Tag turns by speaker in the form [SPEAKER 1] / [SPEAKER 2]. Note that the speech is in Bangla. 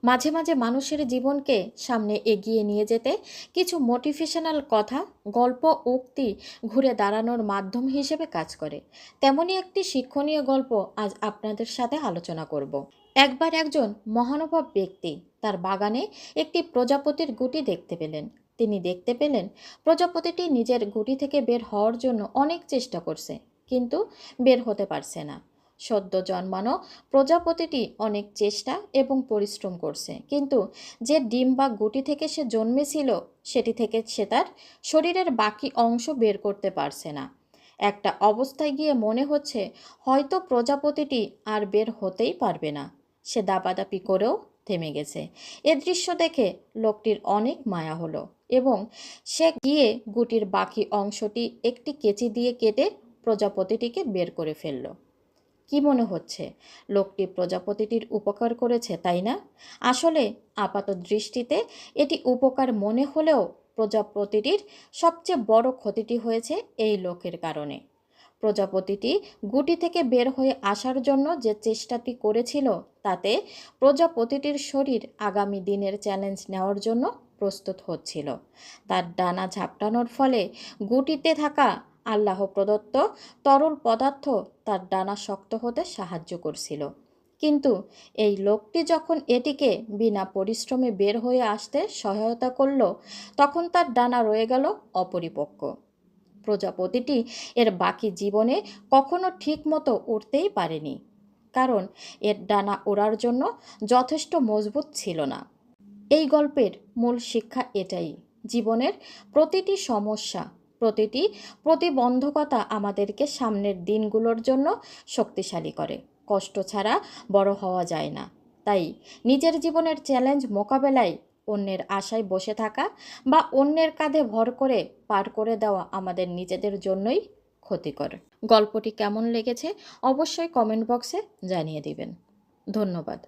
[SPEAKER 1] মাঝে মাঝে মানুষের জীবনকে সামনে এগিয়ে নিয়ে যেতে কিছু মোটিভেশনাল কথা, গল্প, উক্তি ঘুরে দাঁড়ানোর মাধ্যম হিসেবে কাজ করে। তেমনই একটি শিক্ষণীয় গল্প আজ আপনাদের সাথে আলোচনা করব। একবার একজন মহানুভব ব্যক্তি তার বাগানে একটি প্রজাপতির গুটি দেখতে পেলেন। তিনি দেখতে পেলেন প্রজাপতিটি নিজের গুটি থেকে বের হওয়ার জন্য অনেক চেষ্টা করছে, কিন্তু বের হতে পারছে না। সদ্য জন্মানো প্রজাপতিটি অনেক চেষ্টা এবং পরিশ্রম করছে, কিন্তু যে ডিম বা গুটি থেকে সে জন্মেছিল সেটি থেকে সে তার শরীরের বাকি অংশ বের করতে পারছে না। একটা অবস্থায় গিয়ে মনে হচ্ছে হয়তো প্রজাপতিটি আর বের হতেই পারবে না। সে দাপাদাপি করেও থেমে গেছে। এ দৃশ্য দেখে লোকটির অনেক মায়া হলো এবং সে গিয়ে গুটির বাকি অংশটি একটি কেচি দিয়ে কেটে প্রজাপতিটিকে বের করে ফেলল। কি মনে হচ্ছে লোকটি প্রজাপতিটির উপকার করেছে, তাই না? আসলে আপাত দৃষ্টিতে এটি উপকার মনে হলেও প্রজাপতিটির সবচেয়ে বড় ক্ষতিটি হয়েছে এই লোকের কারণে। প্রজাপতিটি গুটি থেকে বের হয়ে আসার জন্য যে চেষ্টাটি করেছিল, তাতে প্রজাপতিটির শরীর আগামী দিনের চ্যালেঞ্জ নেওয়ার জন্য প্রস্তুত হচ্ছিল। তার ডানা ঝাপটানোর ফলে গুটিতে থাকা আল্লাহ প্রদত্ত তরল পদার্থ তার ডানা শক্ত হতে সাহায্য করছিল। কিন্তু এই লোকটি যখন এটিকে বিনা পরিশ্রমে বের হয়ে আসতে সহায়তা করল, তখন তার ডানা রয়ে গেল অপরিপক্ক। প্রজাপতিটি এর বাকি জীবনে কখনো ঠিক মতো উড়তেই পারেনি, কারণ এর ডানা ওড়ার জন্য যথেষ্ট মজবুত ছিল না। এই গল্পের মূল শিক্ষা এটাই: জীবনের প্রতিটি সমস্যা, প্রতিটি প্রতিবন্ধকতা আমাদেরকে সামনের দিনগুলোর জন্য শক্তিশালী করে। কষ্ট ছাড়া বড় হওয়া যায় না। তাই নিজের জীবনের চ্যালেঞ্জ মোকাবেলায় অন্যের আশায় বসে থাকা বা অন্যের কাঁধে ভর করে পার করে দেওয়া আমাদের নিজেদের জন্যই ক্ষতিকর। গল্পটি কেমন লেগেছে অবশ্যই কমেন্ট বক্সে জানিয়ে দিবেন। ধন্যবাদ।